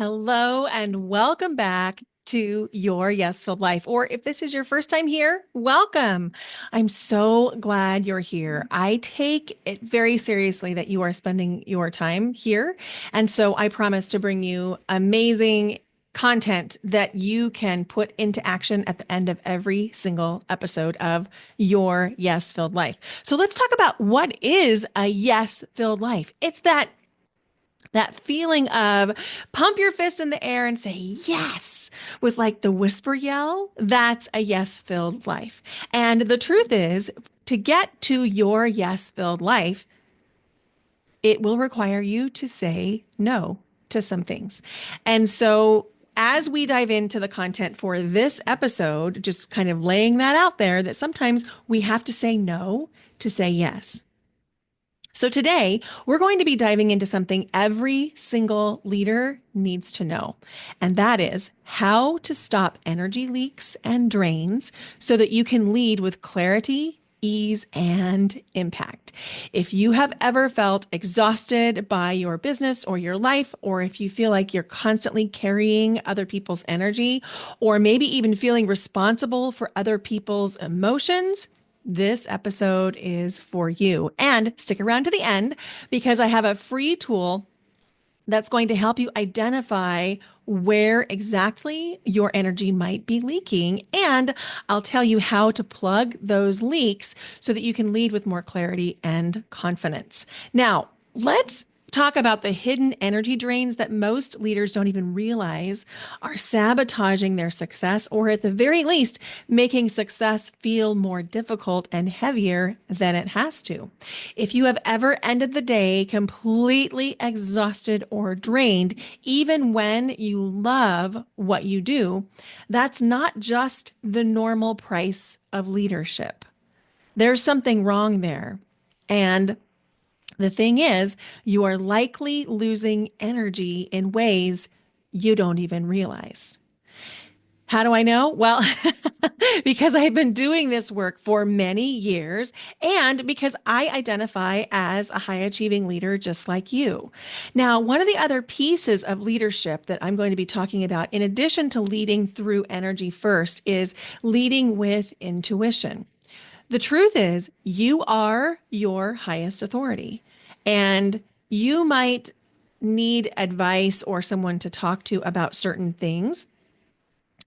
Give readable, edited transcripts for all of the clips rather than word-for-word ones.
Hello and welcome back to Your Yes Filled Life. Or if this is your first time here, welcome. I'm so glad you're here. I take it very seriously that you are spending your time here. And so I promise to bring you amazing content that you can put into action at the end of every single episode of Your Yes Filled Life. So let's talk about what is a yes filled life. It's that feeling of pump your fist in the air and say yes with like the whisper yell. That's a yes filled life. And the truth is, to get to your yes filled life, it will require you to say no to some things. And so, as we dive into the content for this episode, just kind of laying that out there that sometimes we have to say no to say yes. So today, we're going to be diving into something every single leader needs to know, and that is how to stop energy leaks and drains so that you can lead with clarity, ease, and impact. If you have ever felt exhausted by your business or your life, or if you feel like you're constantly carrying other people's energy, or maybe even feeling responsible for other people's emotions, this episode is for you. And stick around to the end because I have a free tool that's going to help you identify where exactly your energy might be leaking. And I'll tell you how to plug those leaks so that you can lead with more clarity and confidence. Now, let's talk about the hidden energy drains that most leaders don't even realize are sabotaging their success, or at the very least, making success feel more difficult and heavier than it has to. If you have ever ended the day completely exhausted or drained, even when you love what you do, that's not just the normal price of leadership. There's something wrong there. And the thing is, you are likely losing energy in ways you don't even realize. How do I know? Well, because I've been doing this work for many years and because I identify as a high achieving leader just like you. Now, one of the other pieces of leadership that I'm going to be talking about, in addition to leading through energy first, is leading with intuition. The truth is, you are your highest authority, and you might need advice or someone to talk to about certain things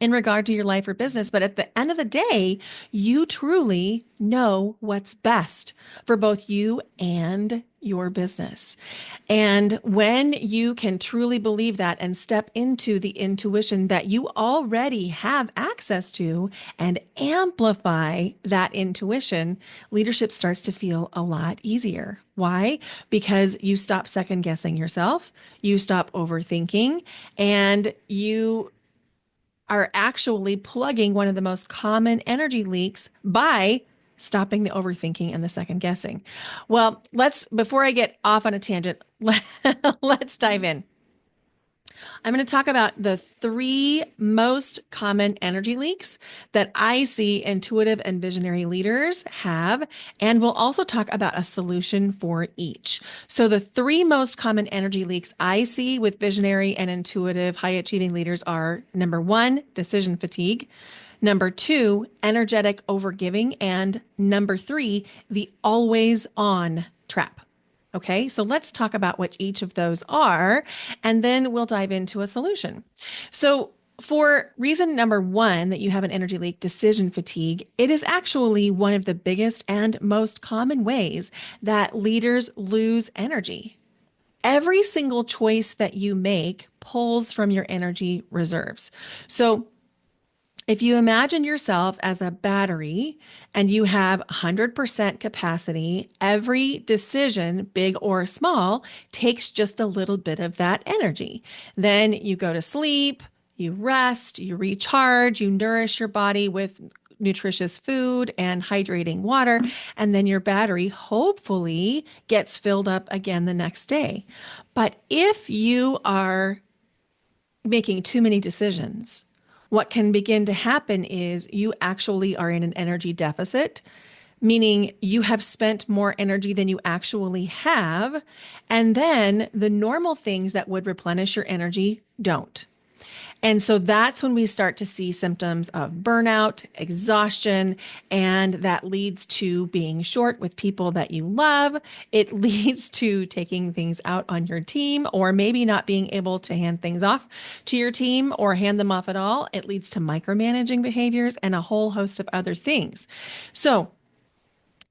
in regard to your life or business. But at the end of the day, you truly know what's best for both you and your business. And when you can truly believe that and step into the intuition that you already have access to and amplify that intuition, leadership starts to feel a lot easier. Why? Because you stop second guessing yourself, you stop overthinking, and you are actually plugging one of the most common energy leaks by stopping the overthinking and the second guessing. Well, before I get off on a tangent, let's dive in. I'm going to talk about the three most common energy leaks that I see intuitive and visionary leaders have, and we'll also talk about a solution for each. So, the three most common energy leaks I see with visionary and intuitive high achieving leaders are: number one, decision fatigue; number two, energetic overgiving; and number three, the always on trap. Okay, so let's talk about what each of those are, and then we'll dive into a solution. So, for reason number one, that you have an energy leak, decision fatigue, it is actually one of the biggest and most common ways that leaders lose energy. Every single choice that you make pulls from your energy reserves. So, if you imagine yourself as a battery and you have 100% capacity, every decision, big or small, takes just a little bit of that energy. Then you go to sleep, you rest, you recharge, you nourish your body with nutritious food and hydrating water, and then your battery hopefully gets filled up again the next day. But if you are making too many decisions, what can begin to happen is you actually are in an energy deficit, meaning you have spent more energy than you actually have. And then the normal things that would replenish your energy don't. And so that's when we start to see symptoms of burnout, exhaustion, and that leads to being short with people that you love. It leads to taking things out on your team, or maybe not being able to hand things off to your team or hand them off at all. It leads to micromanaging behaviors and a whole host of other things. So,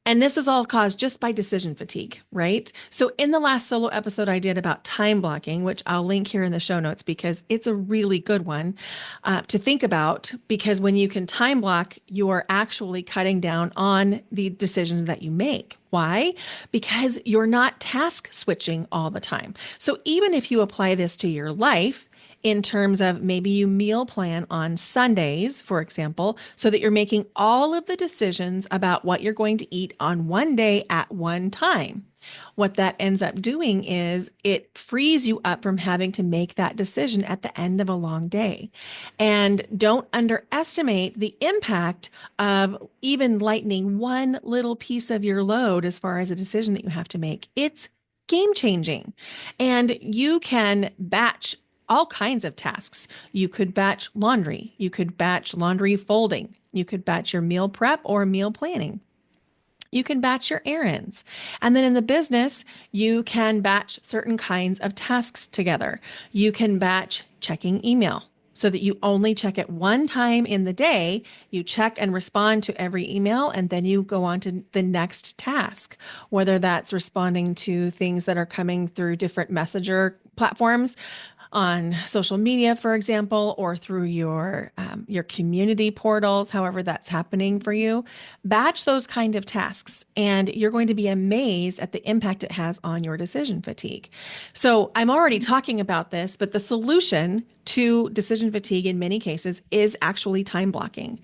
and this is all caused just by decision fatigue, right? So, in the last solo episode I did about time blocking, which I'll link here in the show notes because it's a really good one to think about. Because when you can time block, you're actually cutting down on the decisions that you make. Why? Because you're not task switching all the time. So, even if you apply this to your life, in terms of maybe you meal plan on Sundays, for example, so that you're making all of the decisions about what you're going to eat on one day at one time. What that ends up doing is it frees you up from having to make that decision at the end of a long day. And don't underestimate the impact of even lightening one little piece of your load as far as a decision that you have to make. It's game changing. And you can batch all kinds of tasks. You could batch laundry. You could batch laundry folding. You could batch your meal prep or meal planning. You can batch your errands. And then in the business, you can batch certain kinds of tasks together. You can batch checking email so that you only check it one time in the day. You check and respond to every email, and then you go on to the next task, whether that's responding to things that are coming through different messenger platforms on social media, for example, or through your community portals, however that's happening for you. Batch those kind of tasks, and you're going to be amazed at the impact it has on your decision fatigue. So I'm already talking about this, but the solution to decision fatigue in many cases is actually time blocking.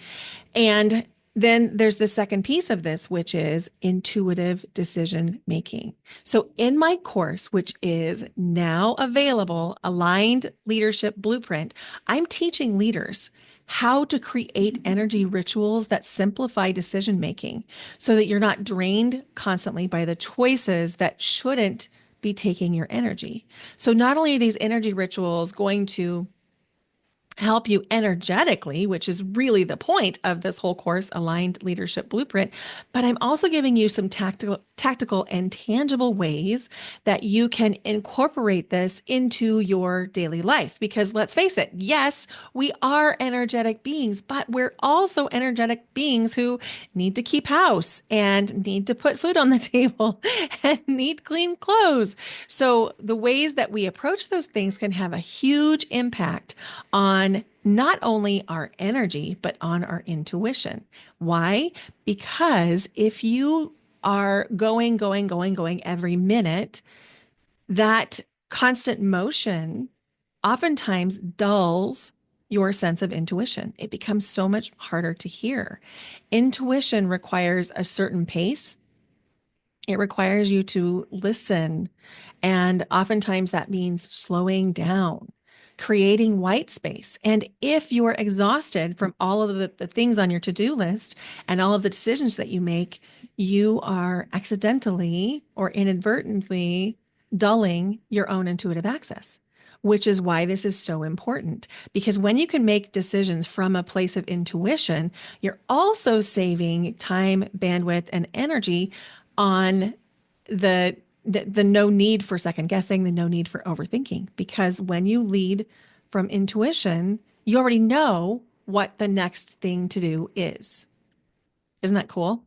And then there's the second piece of this, which is intuitive decision making. So, in my course, which is now available, Aligned Leadership Blueprint, I'm teaching leaders how to create energy rituals that simplify decision making so that you're not drained constantly by the choices that shouldn't be taking your energy. So, not only are these energy rituals going to help you energetically, which is really the point of this whole course, Aligned Leadership Blueprint. But I'm also giving you some tactical and tangible ways that you can incorporate this into your daily life. Because let's face it, yes, we are energetic beings, but we're also energetic beings who need to keep house and need to put food on the table and need clean clothes. So the ways that we approach those things can have a huge impact on not only our energy, but on our intuition. Why? Because if you are going every minute, that constant motion oftentimes dulls your sense of intuition. It becomes so much harder to hear. Intuition requires a certain pace. It requires you to listen. And oftentimes that means slowing down, creating white space. And if you are exhausted from all of the things on your to-do list and all of the decisions that you make, you are accidentally or inadvertently dulling your own intuitive access, which is why this is so important. Because when you can make decisions from a place of intuition, you're also saving time, bandwidth, and energy on the no need for second guessing, the no need for overthinking. Because when you lead from intuition, you already know what the next thing to do is. Isn't that cool?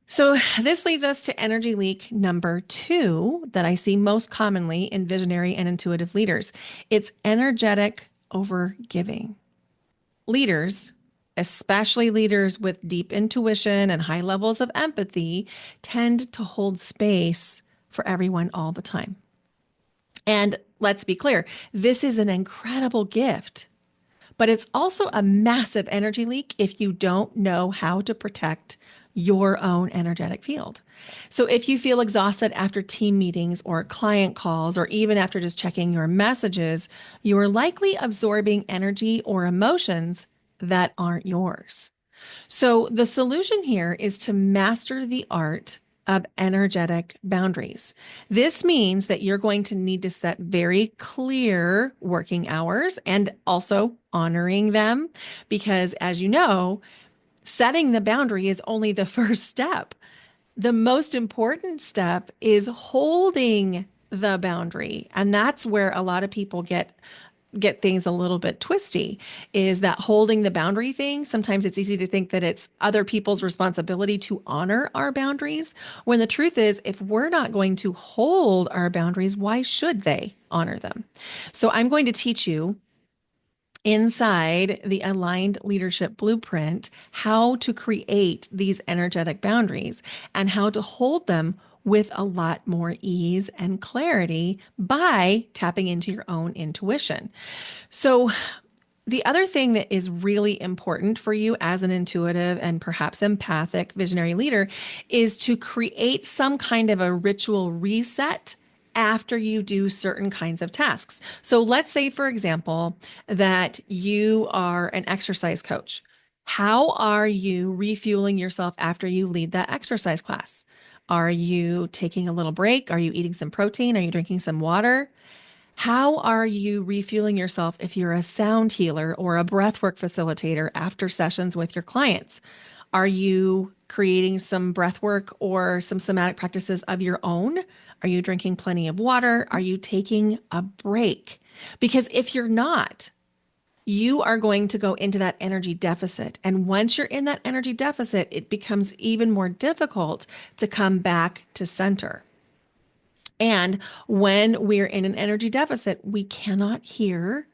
So this leads us to energy leak number 2 that I see most commonly in visionary and intuitive leaders. It's energetic overgiving. Leaders, especially leaders with deep intuition and high levels of empathy, tend to hold space for everyone all the time. And let's be clear, this is an incredible gift, but it's also a massive energy leak if you don't know how to protect your own energetic field. So if you feel exhausted after team meetings or client calls, or even after just checking your messages, you are likely absorbing energy or emotions that aren't yours. So, the solution here is to master the art of energetic boundaries. This means that you're going to need to set very clear working hours and also honoring them because, as you know, setting the boundary is only the first step. The most important step is holding the boundary. And that's where a lot of people get things a little bit twisty is that holding the boundary thing. Sometimes it's easy to think that it's other people's responsibility to honor our boundaries, when the truth is, if we're not going to hold our boundaries, why should they honor them? So I'm going to teach you inside the aligned leadership blueprint how to create these energetic boundaries and how to hold them with a lot more ease and clarity by tapping into your own intuition. So, the other thing that is really important for you as an intuitive and perhaps empathic visionary leader is to create some kind of a ritual reset after you do certain kinds of tasks. So let's say, for example, that you are an exercise coach. How are you refueling yourself after you lead that exercise class? Are you taking a little break? Are you eating some protein? Are you drinking some water? How are you refueling yourself if you're a sound healer or a breathwork facilitator after sessions with your clients? Are you creating some breathwork or some somatic practices of your own? Are you drinking plenty of water? Are you taking a break? Because if you're not, you are going to go into that energy deficit. And once you're in that energy deficit, it becomes even more difficult to come back to center. And when we're in an energy deficit, we cannot hear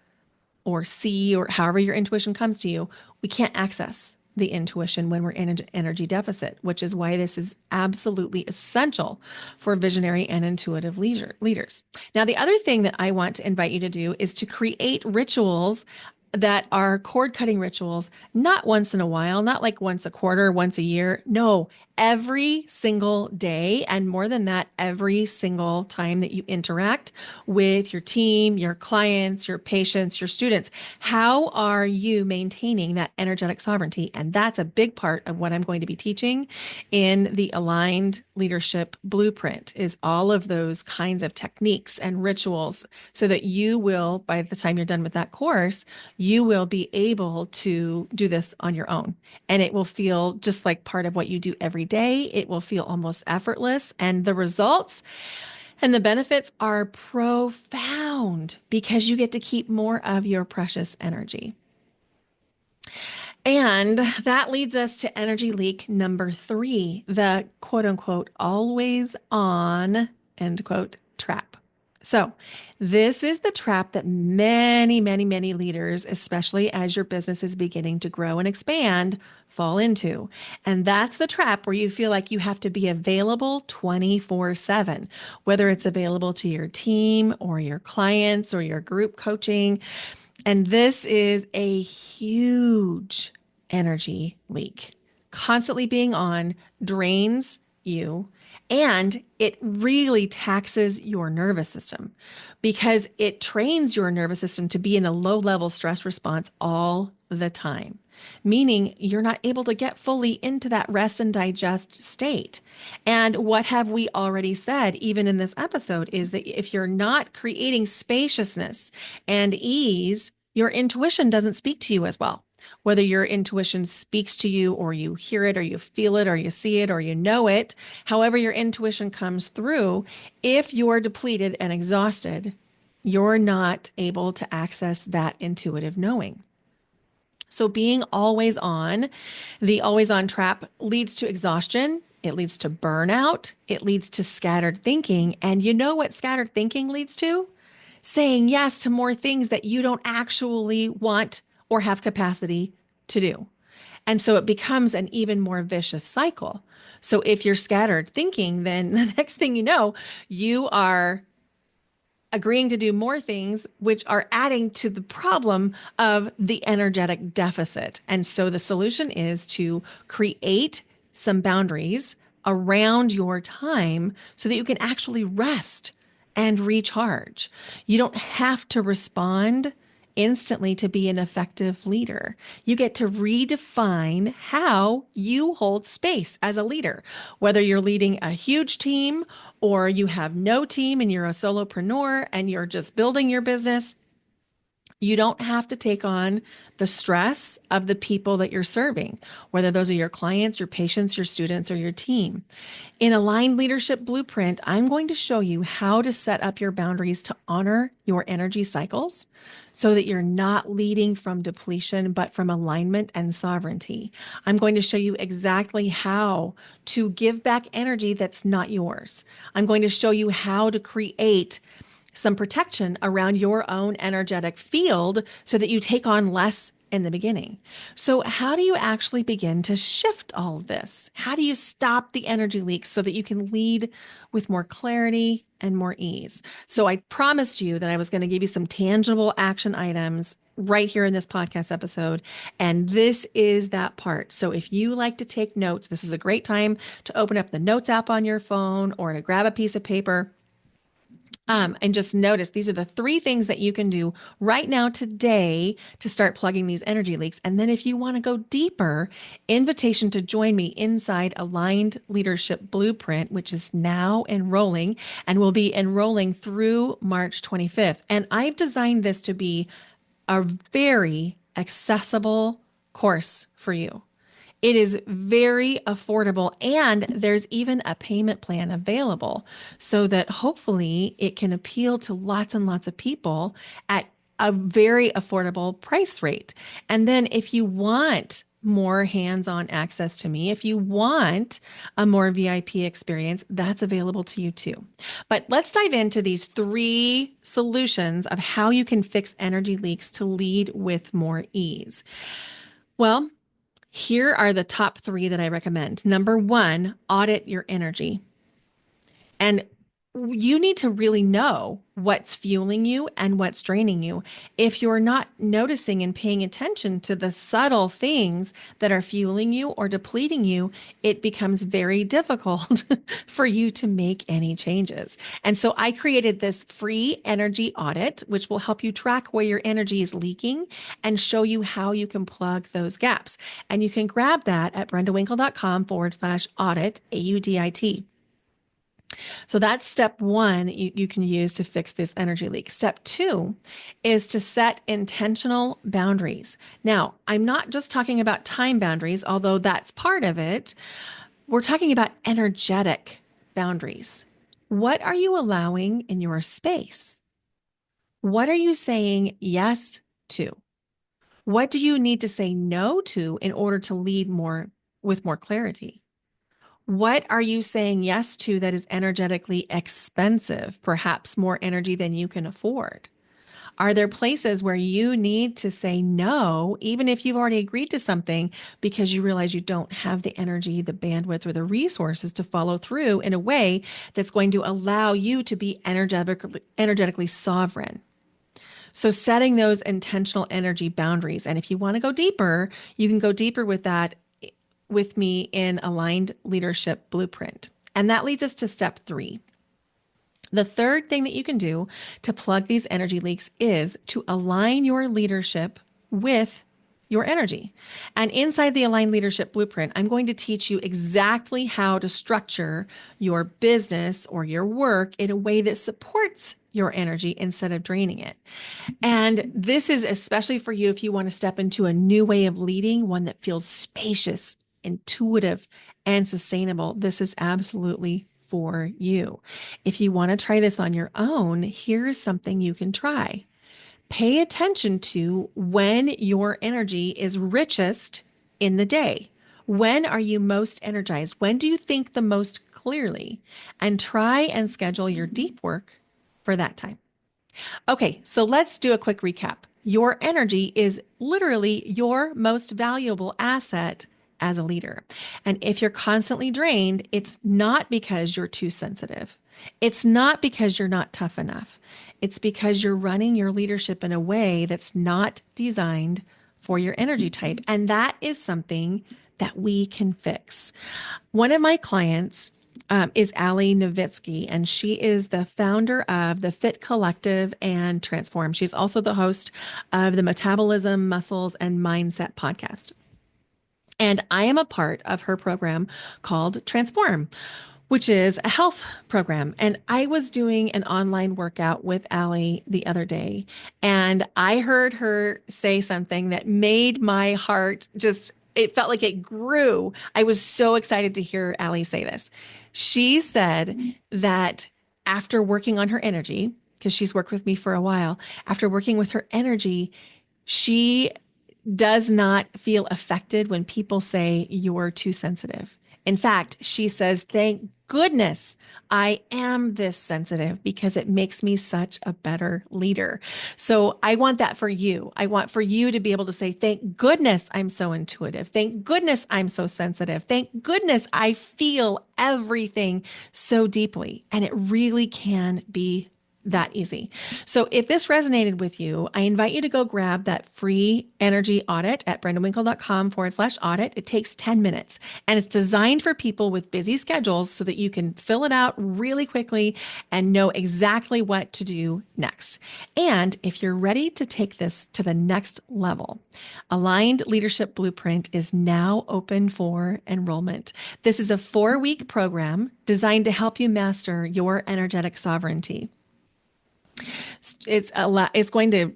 or see, or however your intuition comes to you, we can't access the intuition when we're in an energy deficit, which is why this is absolutely essential for visionary and intuitive leaders. Now, the other thing that I want to invite you to do is to create rituals that are cord cutting rituals, not once in a while, not like once a quarter, once a year. No, every single day. And more than that, every single time that you interact with your team, your clients, your patients, your students. How are you maintaining that energetic sovereignty? And that's a big part of what I'm going to be teaching in the aligned leadership blueprint is all of those kinds of techniques and rituals so that you will, by the time you're done with that course, you will be able to do this on your own. And it will feel just like part of what you do every day. It will feel almost effortless. And the results and the benefits are profound because you get to keep more of your precious energy. And that leads us to energy leak number 3, the quote unquote always on end quote trap. So, this is the trap that many, many, many leaders, especially as your business is beginning to grow and expand, fall into. And that's the trap where you feel like you have to be available 24/7, whether it's available to your team or your clients or your group coaching. And this is a huge energy leak. Constantly being on drains you, and it really taxes your nervous system because it trains your nervous system to be in a low level stress response all the time, meaning you're not able to get fully into that rest and digest state. And what have we already said, even in this episode, is that if you're not creating spaciousness and ease, your intuition doesn't speak to you as well. Whether your intuition speaks to you or you hear it or you feel it or you see it or you know it, however your intuition comes through, if you're depleted and exhausted, you're not able to access that intuitive knowing. So being the always on trap leads to exhaustion. It leads to burnout. It leads to scattered thinking. And you know what scattered thinking leads to? Saying yes to more things that you don't actually want or have capacity to do. And so it becomes an even more vicious cycle. So if you're scattered thinking, then the next thing you know, you are agreeing to do more things, which are adding to the problem of the energetic deficit. And so the solution is to create some boundaries around your time so that you can actually rest and recharge. You don't have to respond instantly to be an effective leader. You get to redefine how you hold space as a leader, whether you're leading a huge team or you have no team and you're a solopreneur and you're just building your business. You don't have to take on the stress of the people that you're serving, whether those are your clients, your patients, your students, or your team. In Aligned Leadership Blueprint, I'm going to show you how to set up your boundaries to honor your energy cycles so that you're not leading from depletion, but from alignment and sovereignty. I'm going to show you exactly how to give back energy that's not yours. I'm going to show you how to create some protection around your own energetic field so that you take on less in the beginning. So, how do you actually begin to shift all of this? How do you stop the energy leaks so that you can lead with more clarity and more ease? So, I promised you that I was going to give you some tangible action items right here in this podcast episode. And this is that part. So, if you like to take notes, this is a great time to open up the notes app on your phone or to grab a piece of paper. And just notice these are the three things that you can do right now today to start plugging these energy leaks. And then if you want to go deeper, invitation to join me inside Aligned Leadership Blueprint, which is now enrolling and will be enrolling through March 25th. And I've designed this to be a very accessible course for you. It is very affordable, and there's even a payment plan available so that hopefully it can appeal to lots and lots of people at a very affordable price rate. And then if you want more hands-on access to me, if you want a more VIP experience, that's available to you too. But let's dive into these three solutions of how you can fix energy leaks to lead with more ease. Well, here are the top three that I recommend. Number one, audit your energy. And you need to really know what's fueling you and what's draining you. If you're not noticing and paying attention to the subtle things that are fueling you or depleting you, it becomes very difficult for you to make any changes. And so I created this free energy audit, which will help you track where your energy is leaking and show you how you can plug those gaps. And you can grab that at brendawinkle.com/audit, AUDIT. So that's step one that you can use to fix this energy leak. Step two is to set intentional boundaries. Now, I'm not just talking about time boundaries, although that's part of it. We're talking about energetic boundaries. What are you allowing in your space? What are you saying yes to? What do you need to say no to in order to lead more with more clarity? What are you saying yes to that is energetically expensive, perhaps more energy than you can afford? Are there places where you need to say no, even if you've already agreed to something, because you realize you don't have the energy, the bandwidth, or the resources to follow through in a way that's going to allow you to be energetically sovereign? So setting those intentional energy boundaries. And if you want to go deeper, you can go deeper with that with me in Aligned Leadership Blueprint. And that leads us to step three. The third thing that you can do to plug these energy leaks is to align your leadership with your energy. And inside the Aligned Leadership Blueprint, I'm going to teach you exactly how to structure your business or your work in a way that supports your energy instead of draining it. And this is especially for you if you want to step into a new way of leading, one that feels spacious, intuitive, and sustainable. This is absolutely for you. If you want to try this on your own, here's something you can try. Pay attention to when your energy is richest in the day. When are you most energized? When do you think the most clearly? And try and schedule your deep work for that time. Okay, so let's do a quick recap. Your energy is literally your most valuable asset as a leader. And if you're constantly drained, it's not because you're too sensitive. It's not because you're not tough enough. It's because you're running your leadership in a way that's not designed for your energy type. And that is something that we can fix. One of my clients is Ali Novitsky, and she is the founder of the Fit Collective and Transform. She's also the host of the Metabolism, Muscles, and Mindset podcast. And I am a part of her program called Transform, which is a health program. And I was doing an online workout with Allie the other day, and I heard her say something that made my heart just, it felt like it grew. I was so excited to hear Allie say this. She said that after working on her energy, because she's worked with me for a while, after working with her energy, she does not feel affected when people say you're too sensitive. In fact, she says, thank goodness I am this sensitive because it makes me such a better leader. So I want that for you. I want for you to be able to say, thank goodness I'm so intuitive. Thank goodness I'm so sensitive. Thank goodness I feel everything so deeply. And it really can be that easy. So if this resonated with you, I invite you to go grab that free energy audit at brendawinkle.com/audit. It takes 10 minutes and it's designed for people with busy schedules so that you can fill it out really quickly and know exactly what to do next. And if you're ready to take this to the next level, Aligned Leadership Blueprint is now open for enrollment. This is a 4-week program designed to help you master your energetic sovereignty. It's going to,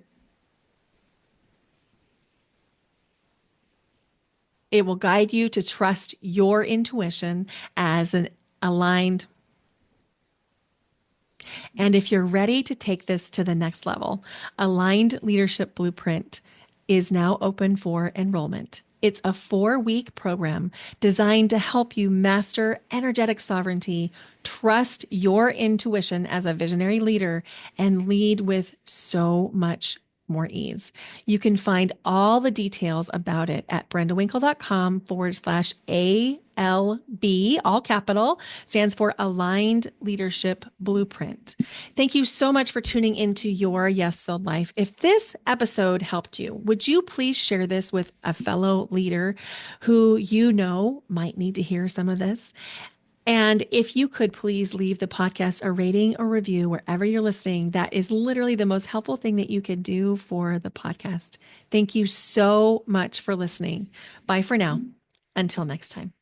it will guide you to trust your intuition as an aligned. And if you're ready to take this to the next level, Aligned Leadership Blueprint is now open for enrollment. It's a 4-week program designed to help you master energetic sovereignty, trust your intuition as a visionary leader, and lead with so much more ease. You can find all the details about it at brendawinkle.com/ALB, all capital, stands for Aligned Leadership Blueprint. Thank you so much for tuning into your Yes Filled Life. If this episode helped you, would you please share this with a fellow leader who you know might need to hear some of this? And if you could please leave the podcast a rating or review wherever you're listening, that is literally the most helpful thing that you could do for the podcast. Thank you so much for listening. Bye for now. Until next time.